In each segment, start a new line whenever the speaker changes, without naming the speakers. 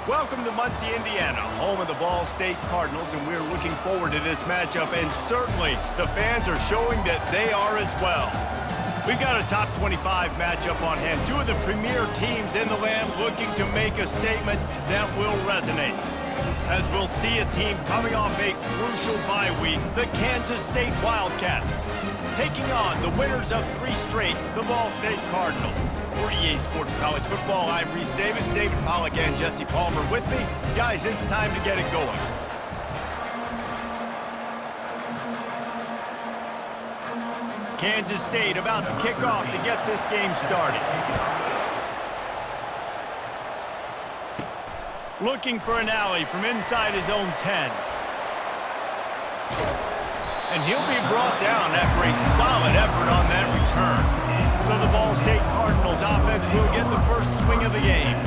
Welcome to Muncie, Indiana, home of the Ball State Cardinals, and we're looking forward to this matchup, and certainly the fans are showing that they are as well. We've got a top 25 matchup on hand, two of the premier teams in the land looking to make a statement that will resonate. As we'll see a team coming off a crucial bye week, the Kansas State Wildcats, taking on the winners of 3 straight, the Ball State Cardinals. For EA Sports College Football, I'm Reese Davis, David Pollack, and Jesse Palmer with me. Guys, it's time to get it going. Kansas State about to kick off to get this game started. Looking for an alley from inside his own 10. And he'll be brought down after a solid effort on that return. So the Ball State Cardinals offense will get the first swing of the game.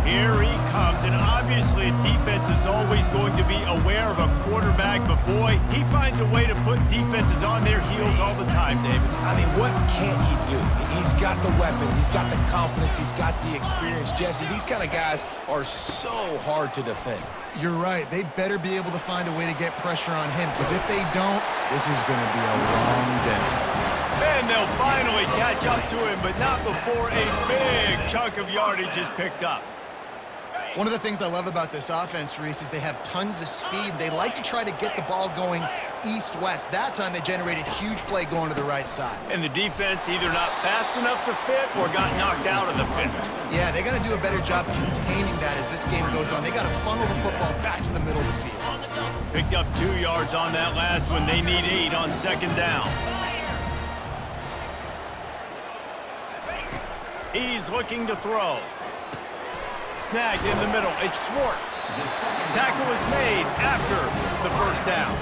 Here he comes, and obviously defense is always going to be aware of a quarterback, but boy, he finds a way to put defenses on their heels all the time, David.
I mean, what can't he do? He's got the weapons, he's got the confidence, he's got the experience. Jesse, these kind of guys are so hard to defend.
You're right. They better be able to find a way to get pressure on him, because if they don't, this is going to be a long day.
And they'll finally catch up to him, but not before a big chunk of yardage is picked up.
One of the things I love about this offense, Reese, is they have tons of speed. They like to try to get the ball going east-west. That time they generated a huge play going to the right side.
And the defense either not fast enough to fit or got knocked out of the fit.
Yeah, they got to do a better job containing that as this game goes on. They got to funnel the football back to the middle of the field.
Picked up 2 yards on that last one. They need 8 on second down. He's looking to throw. Snagged in the middle. It's Schwartz. Tackle is made after the first down.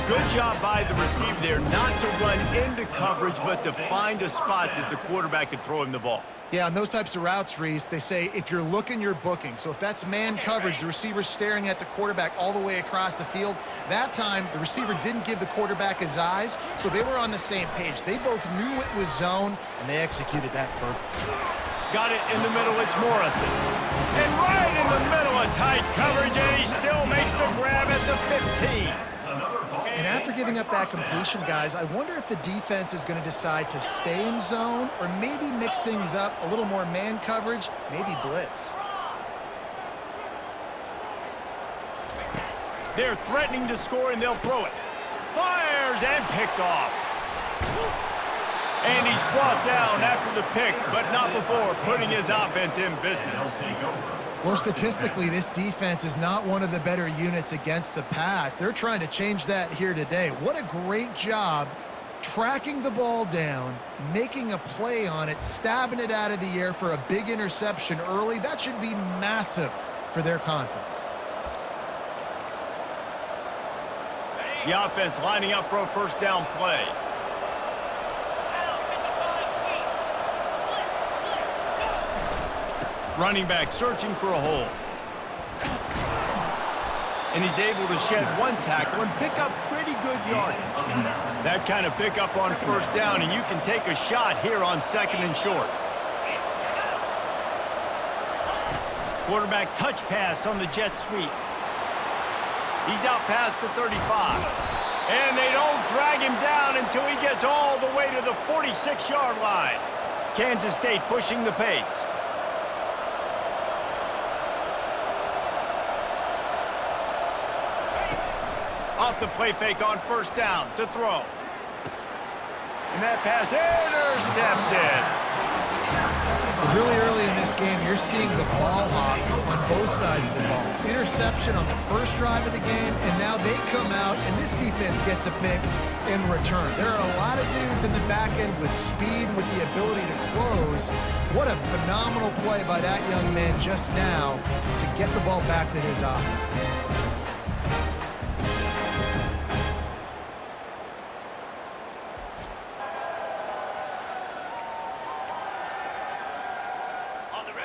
Good job by the receiver there not to run into coverage, but to find a spot that the quarterback could throw him the ball.
Yeah, on those types of routes, Reese, they say if you're looking, you're booking. So if that's man coverage, the receiver's staring at the quarterback all the way across the field. That time, the receiver didn't give the quarterback his eyes, so they were on the same page. They both knew it was zone, and they executed that perfectly.
Got it in the middle, it's Morrison. And right in the middle of tight coverage, and he still makes the grab at the 15.
And after giving up that completion, guys, I wonder if the defense is going to decide to stay in zone or maybe mix things up, a little more man coverage, maybe blitz.
They're threatening to score, and they'll throw it. Fires and picked off. And he's brought down after the pick, but not before putting his offense in business.
Well, statistically, this defense is not one of the better units against the pass. They're trying to change that here today. What a great job tracking the ball down, making a play on it, stabbing it out of the air for a big interception early. That should be massive for their confidence.
The offense lining up for a first down play. Running back searching for a hole. And he's able to shed 1 tackle and pick up pretty good yardage. That kind of pickup on first down, and you can take a shot here on second and short. Quarterback touch pass on the jet sweep. He's out past the 35. And they don't drag him down until he gets all the way to the 46-yard line. Kansas State pushing the pace. Off the play fake on first down to throw. And that pass intercepted.
Really early in this game, you're seeing the ball hawks on both sides of the ball. Interception on the first drive of the game, and now they come out, and this defense gets a pick in return. There are a lot of dudes in the back end with speed, with the ability to close. What a phenomenal play by that young man just now to get the ball back to his offense.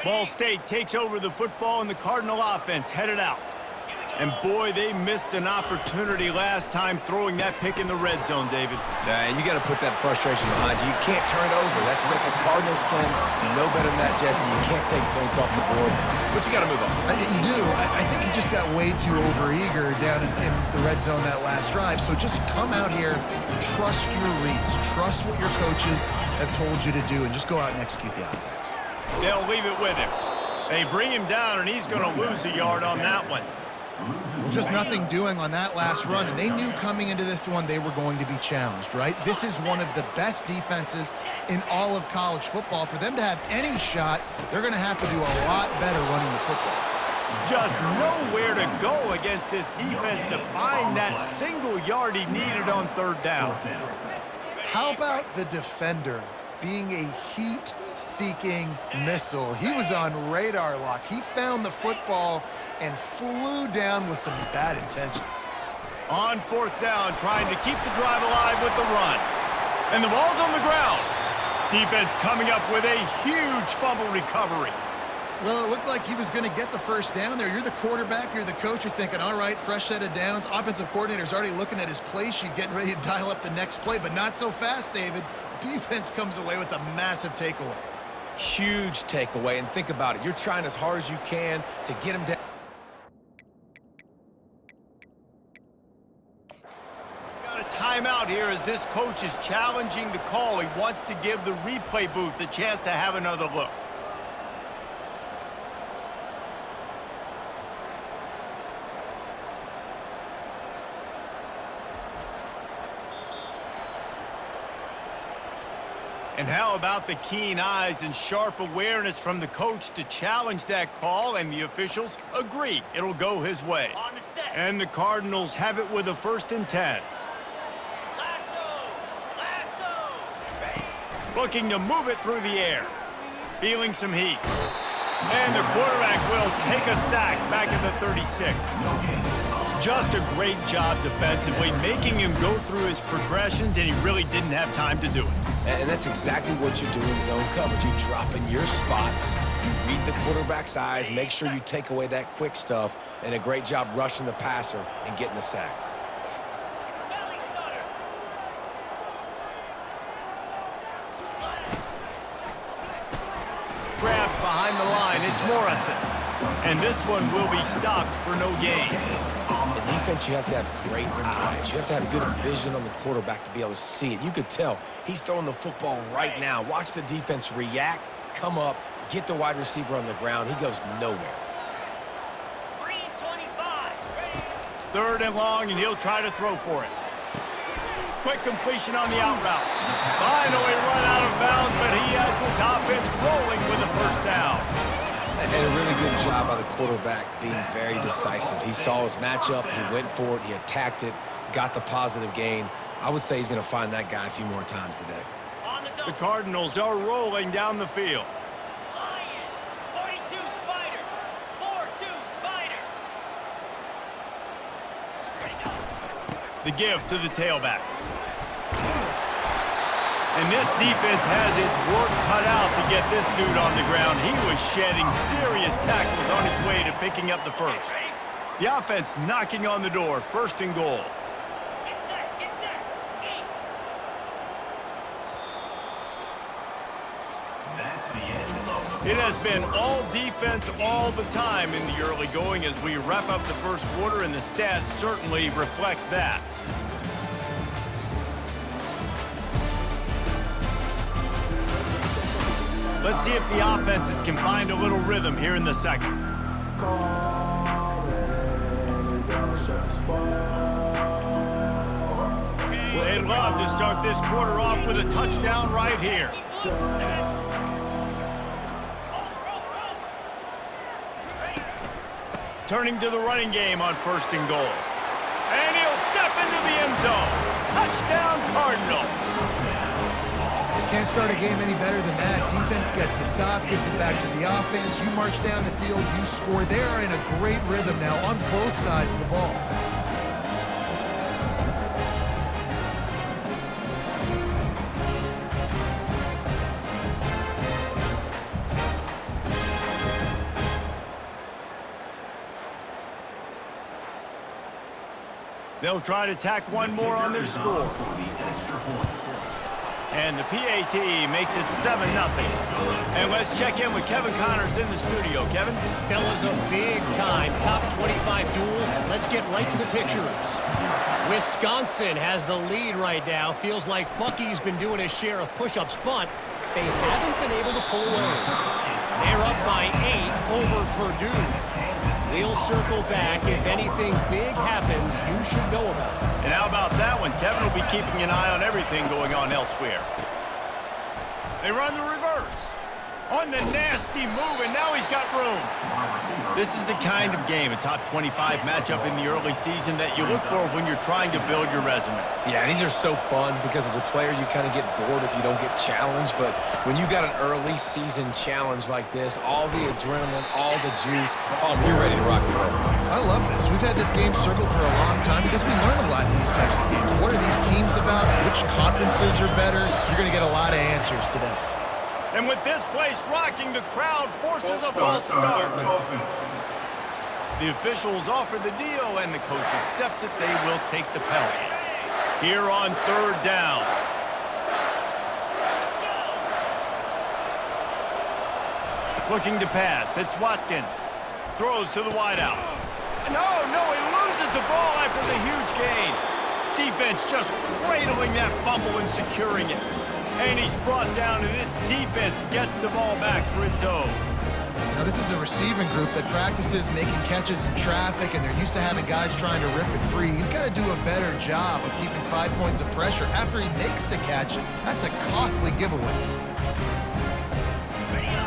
Ball State takes over the football, and the Cardinal offense headed out. And boy, they missed an opportunity last time throwing that pick in the red zone, David.
And you got to put that frustration behind you. You can't turn it over. That's a cardinal sin. You know better than that, Jesse. You can't take points off the board, but you got to move on.
You do. I think he just got way too overeager down in the red zone that last drive. So just come out here, trust your reads, trust what your coaches have told you to do, and just go out and execute the offense.
They'll leave it with him. They bring him down, and he's going to lose a yard on that one.
Well, just nothing doing on that last run, and they knew coming into this one they were going to be challenged, right? This is one of the best defenses in all of college football. For them to have any shot, they're going to have to do a lot better running the football.
Just nowhere to go against this defense to find that single yard he needed on third down.
How about the defender being a heat-seeking missile? He was on radar lock. He found the football and flew down with some bad intentions.
On fourth down, trying to keep the drive alive with the run. And the ball's on the ground. Defense coming up with a huge fumble recovery.
Well, it looked like he was going to get the first down there. You're the quarterback, you're the coach, you're thinking, all right, fresh set of downs. Offensive coordinator's already looking at his play sheet, getting ready to dial up the next play, but not so fast, David. Defense comes away with a massive takeaway.
Huge takeaway, and think about it. You're trying as hard as you can to get him down.
Got a timeout here as this coach is challenging the call. He wants to give the replay booth the chance to have another look. And how about the keen eyes and sharp awareness from the coach to challenge that call, and the officials agree it'll go his way. And the Cardinals have it with a 1st and 10. Looking to move it through the air. Feeling some heat. And the quarterback will take a sack back at the 36. Just a great job defensively, making him go through his progressions, and he really didn't have time to do it.
And that's exactly what you do in zone coverage. You drop in your spots, you read the quarterback's eyes, make sure you take away that quick stuff, and a great job rushing the passer and getting the sack.
Grabbed behind the line, it's Morrison. And this one will be stopped for no gain.
In defense, you have to have great eyes. You have to have good vision on the quarterback to be able to see it. You could tell he's throwing the football right now. Watch the defense react, come up, get the wide receiver on the ground. He goes nowhere.
3rd and long, and he'll try to throw for it. Quick completion on the out route. Finally run out of bounds, but he has this offense rolling with a 1st down.
And a really good job by the quarterback being very decisive. He saw his matchup, he went for it, he attacked it, got the positive gain. I would say he's going to find that guy a few more times today.
The Cardinals are rolling down the field.
Lion, 42 Spider, 4-2 Spider.
The give to the tailback. And this defense has its work cut out to get this dude on the ground. He was shedding serious tackles on his way to picking up the first. The offense knocking on the door, 1st and goal.
Get set, get set.
It has been all defense all the time in the early going as we wrap up the 1st quarter, and the stats certainly reflect that. Let's see if the offenses can find a little rhythm here in the 2nd. They'd love to start this quarter off with a touchdown right here. Turning to the running game on 1st and goal. And he'll step into the end zone. Touchdown, Cardinals.
Can't start a game any better than that. Defense gets the stop, gets it back to the offense. You march down the field, you score. They are in a great rhythm now on both sides of the ball.
They'll try to tack one more on their score. And the PAT makes it 7-0. And let's check in with Kevin Connors in the studio. Kevin?
Fellas, a big-time top 25 duel. Let's get right to the pictures. Wisconsin has the lead right now. Feels like Bucky's been doing his share of push-ups, but they haven't been able to pull away. They're up by 8 over Purdue. We'll circle back. If anything big happens, you should know about it.
And how about that one? Kevin will be keeping an eye on everything going on elsewhere. They run the reverse. On the nasty move, and now he's got room. This is the kind of game, a top 25 matchup in the early season, that you look for when you're trying to build your resume.
Yeah, these are so fun because as a player, you kind of get bored if you don't get challenged. But when you got an early season challenge like this, all the adrenaline, all the juice, Tom, you're ready to rock and roll.
I love this. We've had this game circled for a long time because we learn a lot in these types of games. What are these teams about? Which conferences are better? You're going to get a lot of answers today.
And with this place rocking, the crowd forces a false start. The officials offer the deal, and the coach accepts it. They will take the penalty. Here on 3rd down. Looking to pass. It's Watkins. Throws to the wideout. No, he loses the ball after the huge gain. Defense just cradling that fumble and securing it. And he's brought down, and this defense gets the ball back for its own.
Now, this is a receiving group that practices making catches in traffic, and they're used to having guys trying to rip it free. He's got to do a better job of keeping 5 points of pressure after he makes the catch. That's a costly giveaway.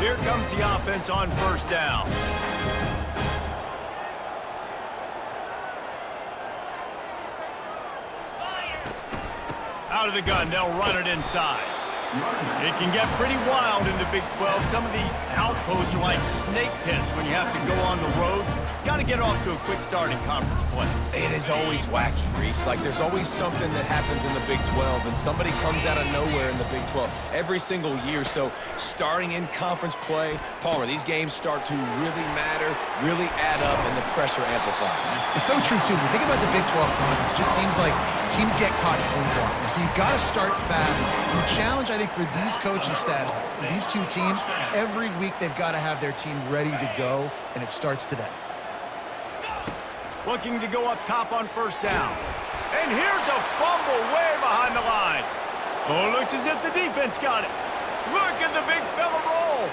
Here comes the offense on 1st down. Out of the gun, they'll run it inside. It can get pretty wild in the Big 12. Some of these outposts are like snake pits when you have to go on the road. Got to get off to a quick start in conference play.
It is always wacky, Reese. Like, there's always something that happens in the Big 12, and somebody comes out of nowhere in the Big 12 every single year. So, starting in conference play, Palmer, these games start to really matter, really add up, and the pressure amplifies.
It's so true, too. When you think about the Big 12 conference, it just seems like teams get caught sleepwalking. So you've got to start fast. And the challenge, I think, for these coaching staffs, these two teams, every week they've got to have their team ready to go, and it starts today.
Looking to go up top on 1st down. And here's a fumble way behind the line. Oh, looks as if the defense got it. Look at the big fella roll.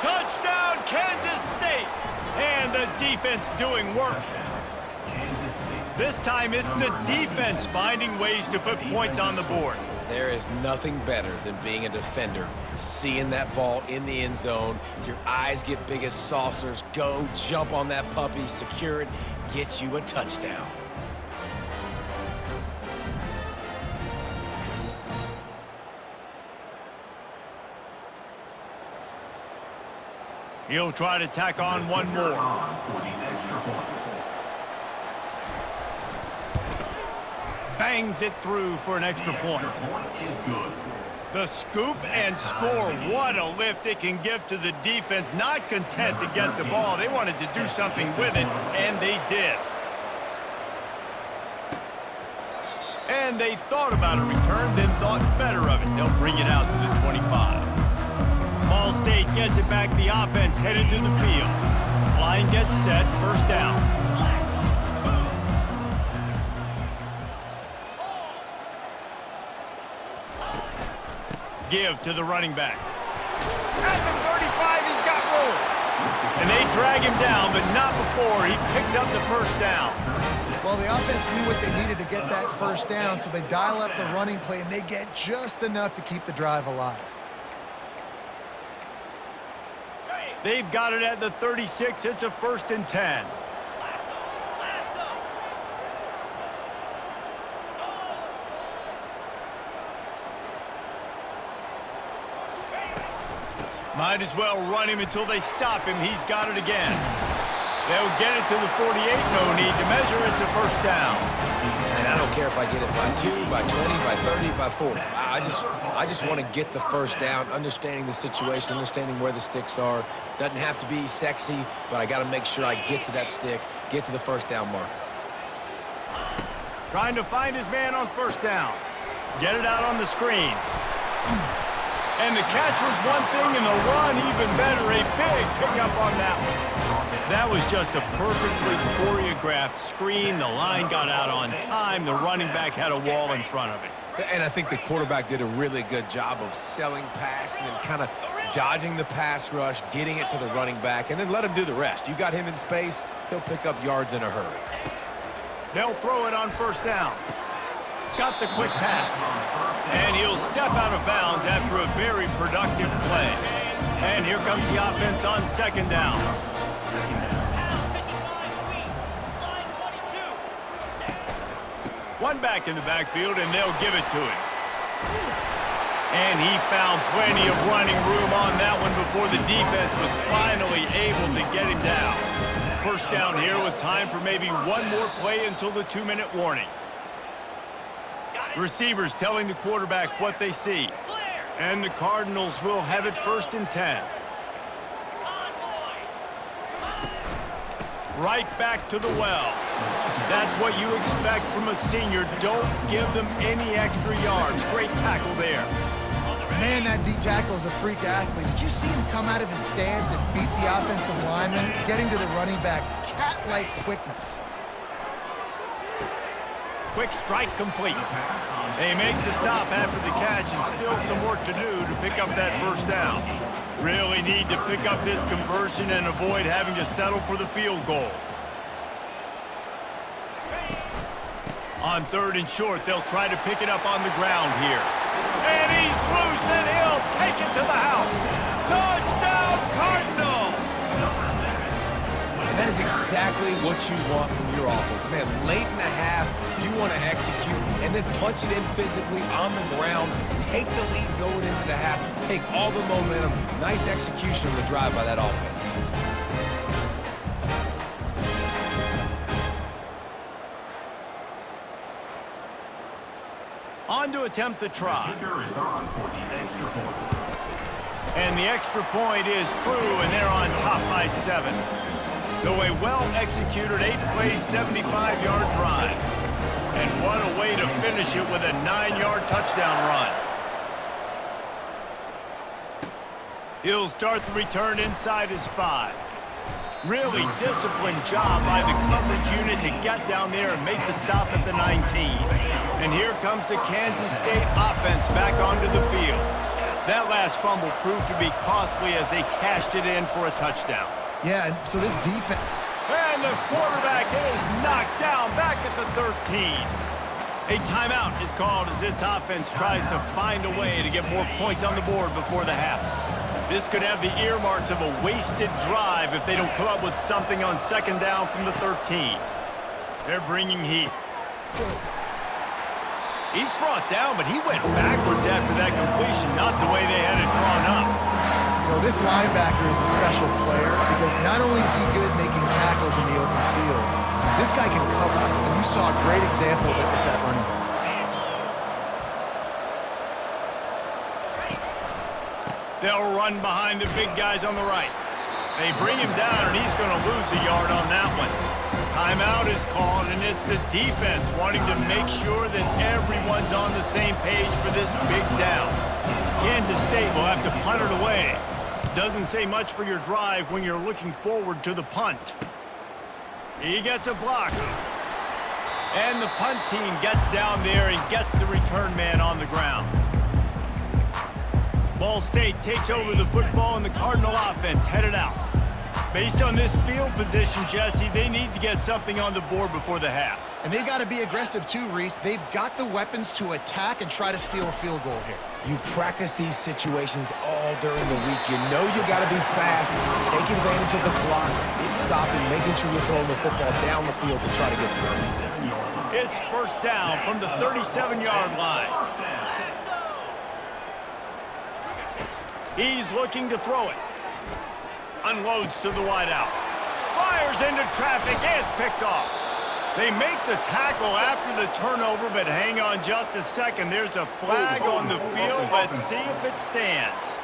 Touchdown, Kansas State. And the defense doing work. This time it's the defense finding ways to put points on the board.
There is nothing better than being a defender, seeing that ball in the end zone, your eyes get big as saucers, go jump on that puppy, secure it, get you a touchdown.
He'll try to tack on one more. Bangs it through for an extra point. The scoop and score. What a lift it can give to the defense. Not content to get the ball. They wanted to do something with it, and they did. And they thought about a return, then thought better of it. They'll bring it out to the 25. Ball State gets it back. The offense headed to the field. Line gets set. 1st down. Give to the running back. At the 35, he's got room. And they drag him down, but not before he picks up the 1st down.
Well, the offense knew what they needed to get that 1st down, so they dial up the running play, and they get just enough to keep the drive alive.
They've got it at the 36. It's a 1st and 10. Might as well run him until they stop him. He's got it again. They'll get it to the 48. No need to measure. It's a 1st down.
And I don't care if I get it by 2, by 20, by 30, by 40. I just want to get the 1st down, understanding the situation, understanding where the sticks are. Doesn't have to be sexy, but I got to make sure I get to that stick, get to the 1st down marker.
Trying to find his man on first down. Get it out on the screen. And the catch was one thing, and the run even better. A big pickup on that one. That was just a perfectly choreographed screen. The line got out on time. The running back had a wall in front of it.
And I think the quarterback did a really good job of selling pass and then kind of dodging the pass rush, getting it to the running back, and then let him do the rest. You got him in space, he'll pick up yards in a hurry.
They'll throw it on first down. Got the quick pass. And he'll step out of bounds after a very productive play. And here comes the offense on second down. One back in the backfield, and they'll give it to him. And he found plenty of running room on that one before the defense was finally able to get him down. First down here with time for maybe one more play until the 2-minute warning. Receivers telling the quarterback what they see. And the Cardinals will have it 1st and 10. Right back to the well. That's what you expect from a senior. Don't give them any extra yards. Great tackle there.
Man, that D tackle is a freak athlete. Did you see him come out of his stance and beat the offensive lineman, getting to the running back? Cat-like quickness.
Quick strike complete. They make the stop after the catch, and still some work to do to pick up that first down. Really need to pick up this conversion and avoid having to settle for the field goal. On 3rd and short, they'll try to pick it up on the ground here. And he's loose, and he'll take it to the house. Touchdown, Cardinals!
And that is exactly what you want from your offense. Man, late in the half, you want to execute and then punch it in physically on the ground. Take the lead going into the half. Take all the momentum. Nice execution on the drive by that offense.
On to attempt the try. And the extra point is true, and they're on top by 7. So a well-executed 8-play, 75-yard drive. And what a way to finish it with a 9-yard touchdown run. He'll start the return inside his 5. Really disciplined job by the coverage unit to get down there and make the stop at the 19. And here comes the Kansas State offense back onto the field. That last fumble proved to be costly as they cashed it in for a touchdown.
Yeah, and so this defense...
And the quarterback is knocked down back at the 13. A timeout is called as this offense tries to find a way to get more points on the board before the half. This could have the earmarks of a wasted drive if they don't come up with something on second down from the 13. They're bringing heat. He's brought down, but he went backwards after that completion, not the way they had it drawn up.
You know, this linebacker is a special player because not only is he good making tackles in the open field, this guy can cover, and you saw a great example of it with that running back.
They'll run behind the big guys on the right. They bring him down, and he's going to lose a yard on that one. Timeout is called, and it's the defense wanting to make sure that everyone's on the same page for this big down. Kansas State will have to punt it away. Doesn't say much for your drive when you're looking forward to the punt. He gets a block. And the punt team gets down there and gets the return man on the ground. Ball State takes over the football, and the Cardinal offense headed out. Based on this field position, Jesse, they need to get something on the board before the half.
And they got to be aggressive too, Reese. They've got the weapons to attack and try to steal a field goal here.
You practice these situations all during the week. You know you got to be fast, take advantage of the clock, it's stopping, making sure you're throwing the football down the field to try to get some yards.
It's first down from the 37-yard line. He's looking to throw it. Unloads to the wideout. Fires into traffic. It's picked off. They make the tackle after the turnover, but hang on just a second. There's a flag on the field. Let's see if it stands.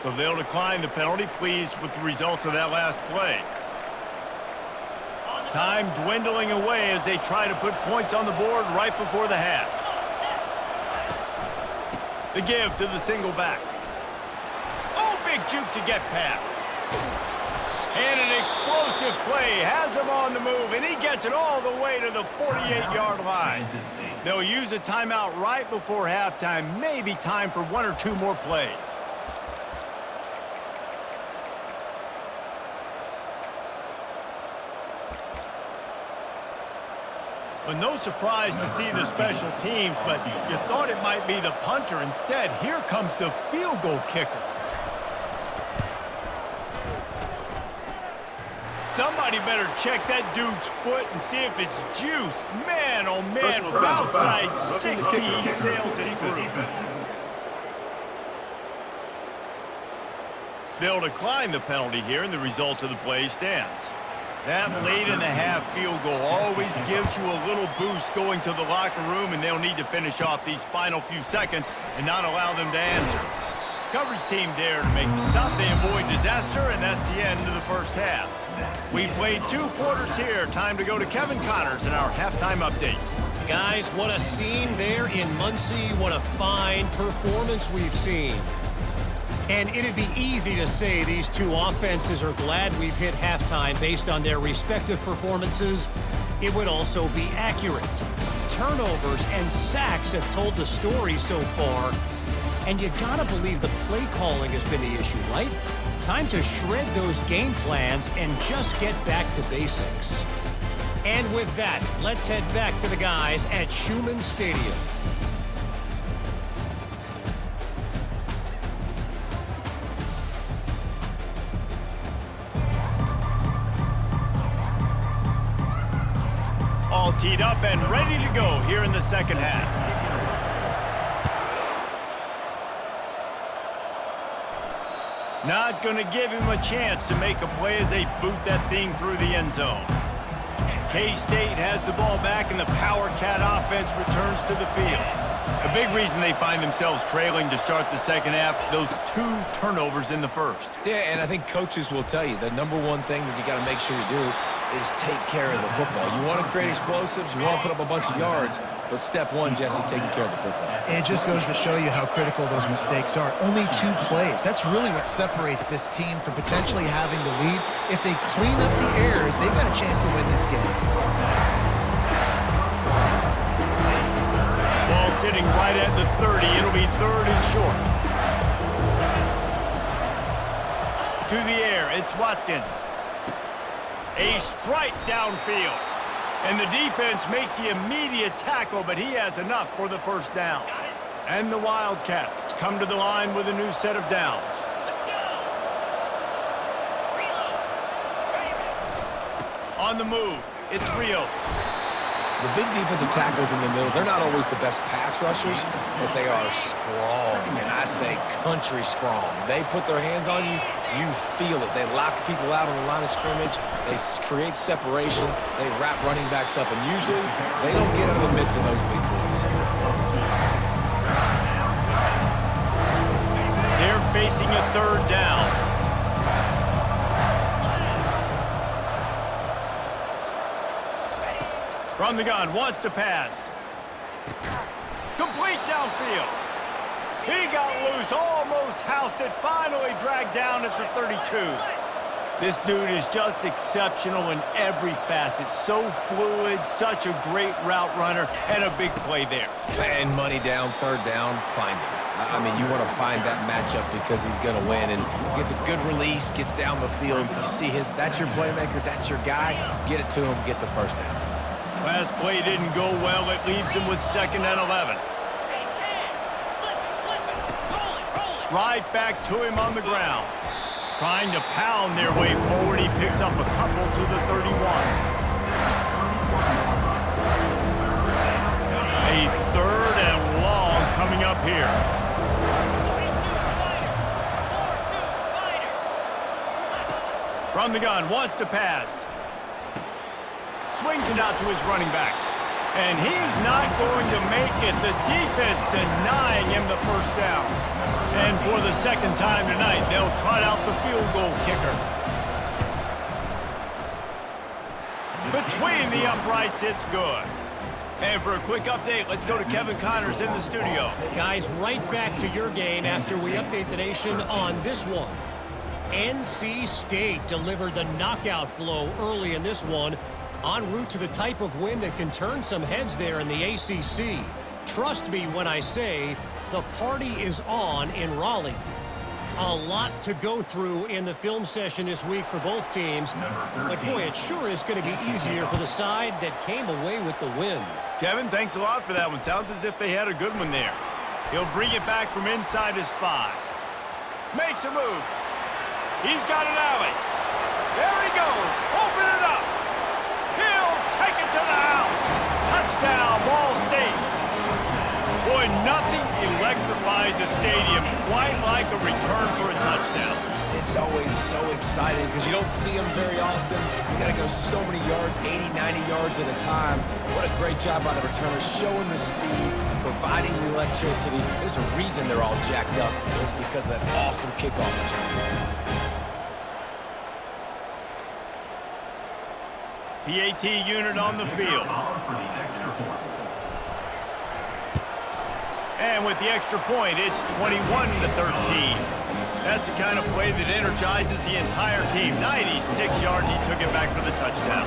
So they'll decline the penalty, pleased with the results of that last play. Time dwindling away as they try to put points on the board right before the half. The give to the single back. Oh, big juke to get past. And an explosive play has him on the move, and he gets it all the way to the 48-yard line. They'll use a timeout right before halftime, maybe time for one or two more plays. Well, no surprise to see the special teams, but you thought it might be the punter. Instead, here comes the field goal kicker. Somebody better check that dude's foot and see if it's juiced. Man, oh man, from outside 60, he sails it through. They'll decline the penalty here, and the result of the play stands. That late in the half field goal always gives you a little boost going to the locker room, and they'll need to finish off these final few seconds and not allow them to answer. Coverage team there to make the stop. They avoid disaster, and that's the end of the first half. We've played 2 quarters here. Time to go to Kevin Connors in our halftime update.
Guys, what a scene there in Muncie. What a fine performance we've seen. And it'd be easy to say these two offenses are glad we've hit halftime based on their respective performances. It would also be accurate. Turnovers and sacks have told the story so far. And you gotta believe the play calling has been the issue, right? Time to shred those game plans and just get back to basics. And with that, let's head back to the guys at Schumann Stadium.
All teed up and ready to go here in the second half. Not going to give him a chance to make a play as they boot that thing through the end zone. K-State has the ball back, and the Power Cat offense returns to the field. A big reason they find themselves trailing to start the second half, those 2 turnovers in the first.
Yeah, and I think coaches will tell you the number one thing that you got to make sure you do is take care of the football. You want to create explosives, you want to put up a bunch of yards, but step one, Jesse, taking care of the football.
It just goes to show you how critical those mistakes are. Only 2 plays. That's really what separates this team from potentially having to lead. If they clean up the errors, they've got a chance to win this game.
Ball sitting right at the 30. It'll be 3rd and short. To the air, it's Watkins. A strike downfield. And the defense makes the immediate tackle, but he has enough for the first down. And the Wildcats come to the line with a new set of downs. On the move, it's Rios.
The big defensive tackles in the middle, they're not always the best pass rushers, but they are strong, and I say country strong. They put their hands on you, you feel it. They lock people out on the line of scrimmage. They create separation. They wrap running backs up, and usually they don't get out of the midst of those big boys.
They're facing a 3rd down. From the gun, wants to pass. Complete downfield. He got loose, almost housed it, finally dragged down at the 32. This dude is just exceptional in every facet. So fluid, such a great route runner, and a big play there.
And money down, 3rd down, find him. I mean, you want to find that matchup because he's going to win, and gets a good release, gets down the field. You see that's your playmaker, that's your guy. Get it to him, get the first down.
Last play didn't go well. It leaves him with 2nd and 11. Right back to him on the ground. Trying to pound their way forward. He picks up a couple to the 31. A 3rd and long coming up here. From the gun, wants to pass. Swings it out to his running back. And he's not going to make it. The defense denying him the first down. And for the 2nd time tonight, they'll trot out the field goal kicker. between the uprights. It's good. And for a quick update, let's go to Kevin Connors in the studio.
Guys, right back to your game after we update the nation on this one. NC State delivered the knockout blow early in this one, en route to the type of win that can turn some heads there in the ACC. Trust me when I say the party is on in Raleigh. A lot to go through in the film session this week for both teams, but boy, it sure is going to be easier for the side that came away with the win.
Kevin, thanks a lot for that one. Sounds as if they had a good one there. He'll bring it back from inside his 5. Makes a move. He's got an alley. There he goes. Open it up. He'll take it to the house. Touchdown, Ball State. Boy, nothing electrifies a stadium quite like a return for a touchdown.
It's always so exciting because you don't see them very often. You got to go so many yards, 80, 90 yards at a time. What a great job by the returners, showing the speed, providing the electricity. There's a reason they're all jacked up. It's because of that awesome kickoff return.
PAT unit on the field. And with the extra point, it's 21-13. That's the kind of play that energizes the entire team. 96 yards, he took it back for the touchdown.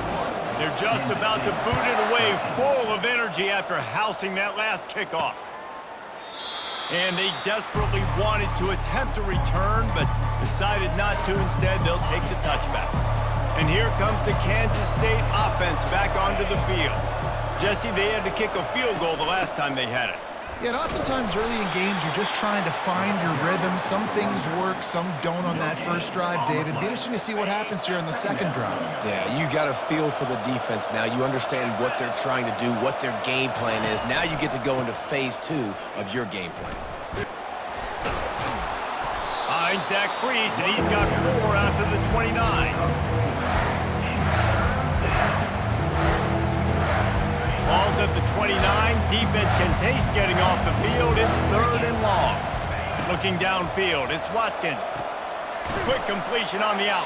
They're just about to boot it away, full of energy after housing that last kickoff. And they desperately wanted to attempt a return, but decided not to. Instead, they'll take the touchback. And here comes the Kansas State offense back onto the field. Jesse, they had to kick a field goal the last time they had it.
Yeah, and oftentimes early in games, you're just trying to find your rhythm. Some things work, some don't on that first drive, David. Be interesting to see what happens here on the second drive.
Yeah, you got a feel for the defense now. You understand what they're trying to do, what their game plan is. Now you get to go into phase 2 of your game plan.
Finds that crease, and he's got 4 out to the 29. Ball's at the 29. Defense can taste getting off the field. It's 3rd and long. Looking downfield, it's Watkins. Quick completion on the out.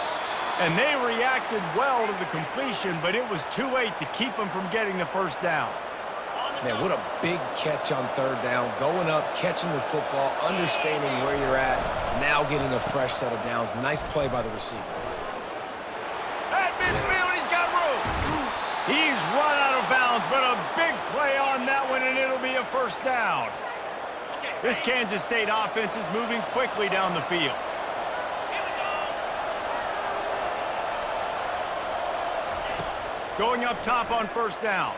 And they reacted well to the completion, but it was too late to keep them from getting the first down.
Man, what a big catch on 3rd down. Going up, catching the football, understanding where you're at, now getting a fresh set of downs. Nice play by the receiver.
At midfield, he's got room. He's run out of bounds, but a big play on that one, and it'll be a first down. This Kansas State offense is moving quickly down the field. Going up top on first down.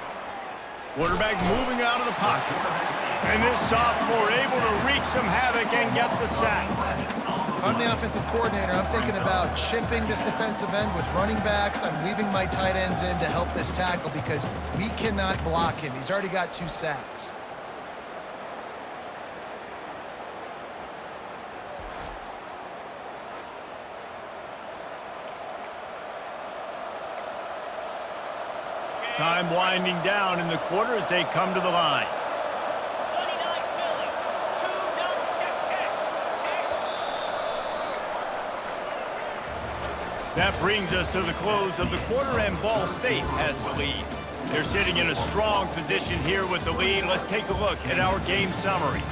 Quarterback moving out of the pocket. And this sophomore able to wreak some havoc and get the sack.
If I'm the offensive coordinator, I'm thinking about chipping this defensive end with running backs. I'm leaving my tight ends in to help this tackle because we cannot block him. He's already got 2 sacks.
Time winding down in the quarter as they come to the line.
29 Philly. 2 double check.
That brings us to the close of the quarter, and Ball State has the lead. They're sitting in a strong position here with the lead. Let's take a look at our game summary.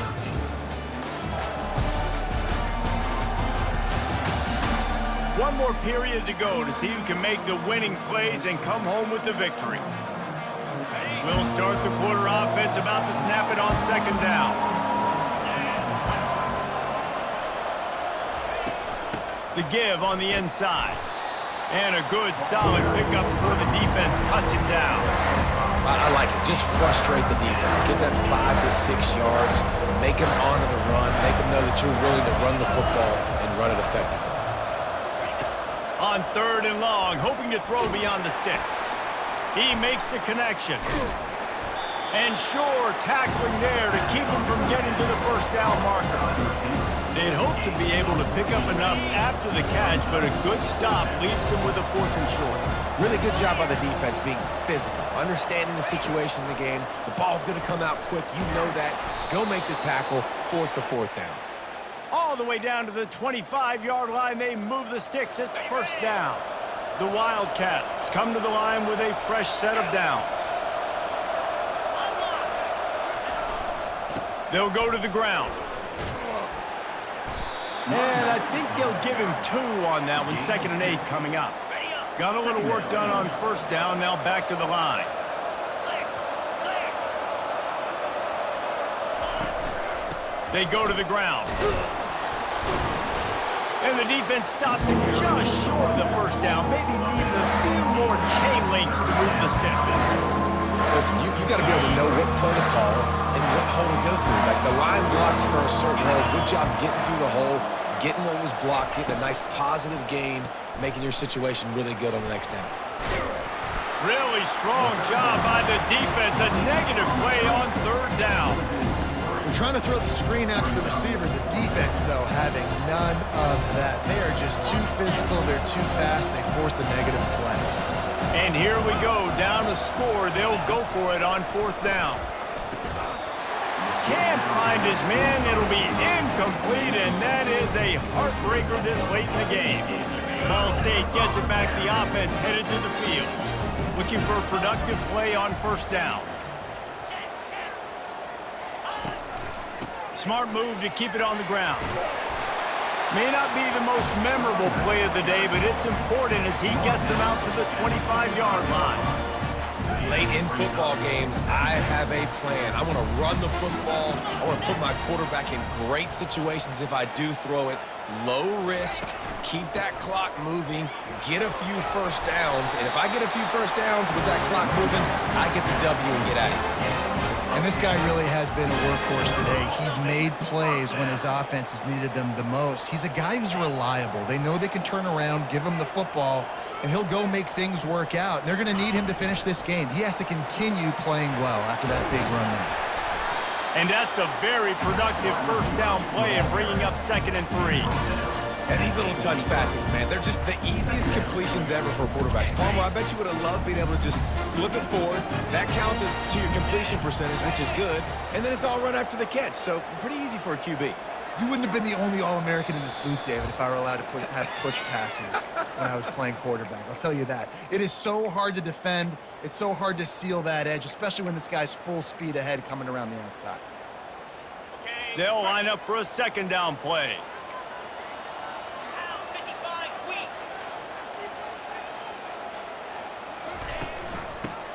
One more period to go to see who can make the winning plays and come home with the victory. We'll start the quarter offense, about to snap it on 2nd down. The give on the inside. And a good, solid pickup before the defense cuts him down.
I like it. Just frustrate the defense. Get that 5 to 6 yards. Make them honor the run. Make them know that you're willing to run the football and run it effectively.
On 3rd and long, hoping to throw beyond the sticks. He makes the connection. And sure, tackling there to keep him from getting to the first down marker. They'd hoped to be able to pick up enough after the catch, but a good stop leaves them with a 4th and short.
Really good job by the defense being physical, understanding the situation in the game. The ball's going to come out quick. You know that. Go make the tackle, force the 4th down.
All the way down to the 25-yard line, they move the sticks. It's first down. The Wildcats come to the line with a fresh set of downs. They'll go to the ground. And I think they'll give him 2 on that one. 2nd and 8 coming up. Got a little work done on first down. Now back to the line. They go to the ground. And the defense stops him just short of the first down. Maybe needed a few more chain links to move the sticks.
Listen, you got to be able to know what play to call and what hole to go through. Like, the line blocks for a certain hole. Good job getting through the hole, getting what was blocked, getting a nice positive gain, making your situation really good on the next down.
Really strong job by the defense. A negative play on 3rd down.
We're trying to throw the screen out to the receiver. The defense, though, having none of that. They are just too physical. They're too fast. They force the negative play.
And here we go. Down to score. They'll go for it on 4th down. Can't find his man. It'll be incomplete, and that is a heartbreaker this late in the game. Ball State gets it back. The offense headed to the field. Looking for a productive play on 1st down. Smart move to keep it on the ground. May not be the most memorable play of the day, but it's important as he gets them out to the 25-yard line.
Late in football games, I have a plan. I want to run the football. I want to put my quarterback in great situations if I do throw it. Low risk, keep that clock moving, get a few first downs. And if I get a few first downs with that clock moving, I get the W and get out of here.
And this guy really has been a workhorse today. He's made plays when his offense has needed them the most. He's a guy who's reliable. They know they can turn around, give him the football, and he'll go make things work out. And they're going to need him to finish this game. He has to continue playing well after that big run there.
And that's a very productive first down play and bringing up 2nd and 3.
And these little touch passes, man, they're just the easiest completions ever for quarterbacks. Palmer, I bet you would have loved being able to just flip it forward. That counts as to your completion percentage, which is good. And then it's all run after the catch, so pretty easy for a QB.
You wouldn't have been the only All-American in this booth, David, if I were allowed to have push passes when I was playing quarterback. I'll tell you that. It is so hard to defend. It's so hard to seal that edge, especially when this guy's full speed ahead coming around the outside.
They'll line up for a 2nd down play.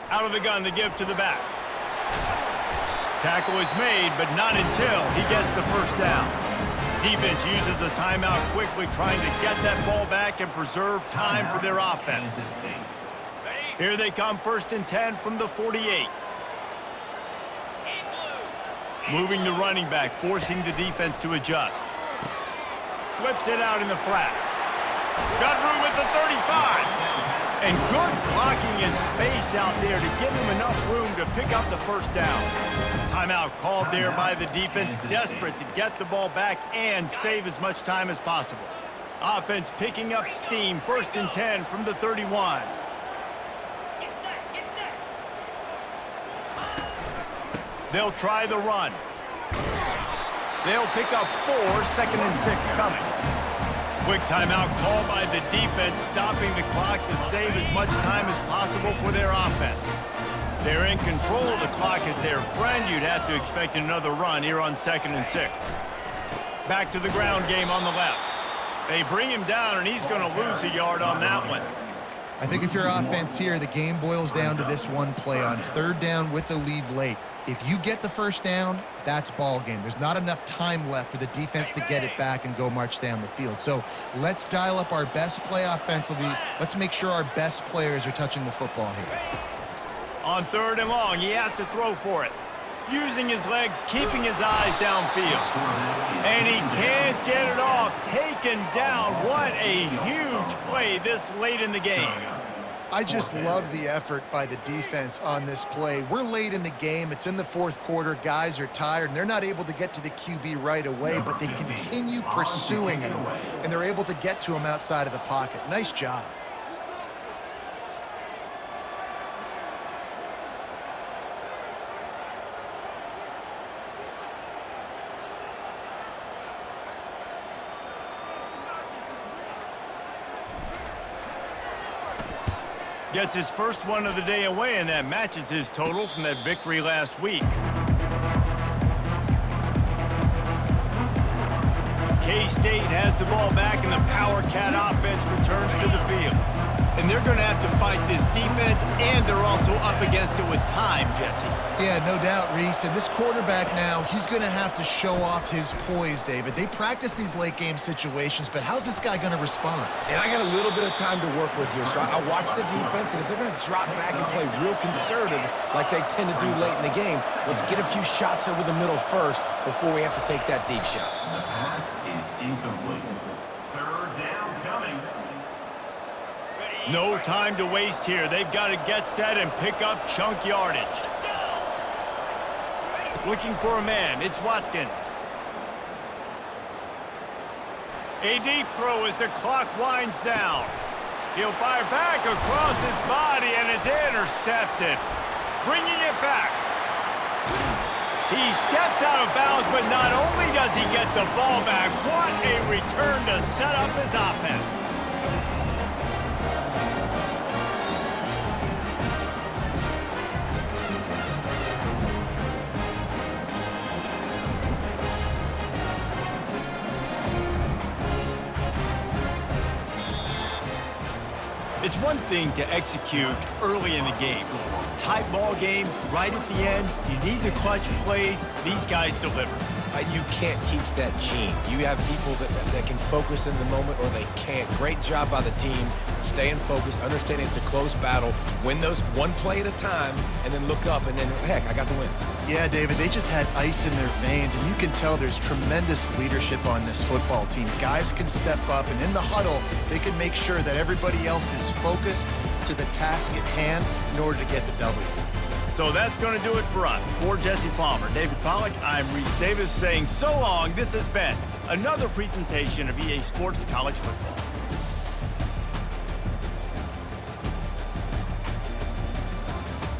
Out of the gun to give to the back. Tackle is made, but not until he gets the first down. Defense uses a timeout quickly, trying to get that ball back and preserve time for their offense. Here they come, 1st and 10 from the 48. Moving the running back, forcing the defense to adjust. Flips it out in the flat. Got room at the 35. And good blocking in space out there to give him enough room to pick up the first down. Timeout called there by the defense, desperate to get the ball back and save as much time as possible. Offense picking up steam, 1st and 10 from the 31. They'll try the run. They'll pick up 4, 2nd and 6 coming. Quick timeout called by the defense, stopping the clock to save as much time as possible for their offense. They're in control of the clock as their friend. You'd have to expect another run here on 2nd and 6. Back to the ground game on the left. They bring him down, and he's going to lose a yard on that one.
I think if you're offense here, the game boils down to this one play on 3rd down with the lead late. If you get the first down, that's ball game. There's not enough time left for the defense to get it back and go march down the field. So let's dial up our best play offensively. Let's make sure our best players are touching the football here.
On 3rd and long, he has to throw for it. Using his legs, keeping his eyes downfield. And he can't get it off. Taken down. What a huge play this late in the game.
I just love the effort by the defense on this play. We're late in the game. It's in the 4th quarter. Guys are tired, and they're not able to get to the QB right away, but they continue pursuing him, and they're able to get to him outside of the pocket. Nice job.
Gets his first one of the day away, and that matches his total from that victory last week. K-State has the ball back, and the Power Cat offense returns to the field. And they're going to have to fight this defense, and they're also up against it with time, Jesse.
Yeah, no doubt, Reese. And this quarterback now, he's going to have to show off his poise, David. They practice these late-game situations, but how's this guy going to respond?
And I got a little bit of time to work with here, so I watch the defense, and if they're going to drop back and play real conservative like they tend to do late in the game, let's get a few shots over the middle first before we have to take that deep shot.
The pass is incomplete. Third down coming.
No time to waste here. They've got to get set and pick up chunk yardage. Looking for a man. It's Watkins. A deep throw as the clock winds down. He'll fire back across his body, and it's intercepted. Bringing it back. He steps out of bounds, but not only does he get the ball back, what a return to set up his offense. It's one thing to execute early in the game. Tight ball game, right at the end, you need the clutch plays. These guys deliver.
You can't teach that gene. You have people that can focus in the moment or they can't. Great job by the team, staying focused, understanding it's a close battle, win those one play at a time, and then look up, and then, heck, I got the win.
Yeah, David, they just had ice in their veins, and you can tell there's tremendous leadership on this football team. Guys can step up, and in the huddle, they can make sure that everybody else is focused to the task at hand in order to get the W.
So that's going to do it for us. For Jesse Palmer, David Pollack, I'm Reese Davis saying so long. This has been another presentation of EA Sports College Football.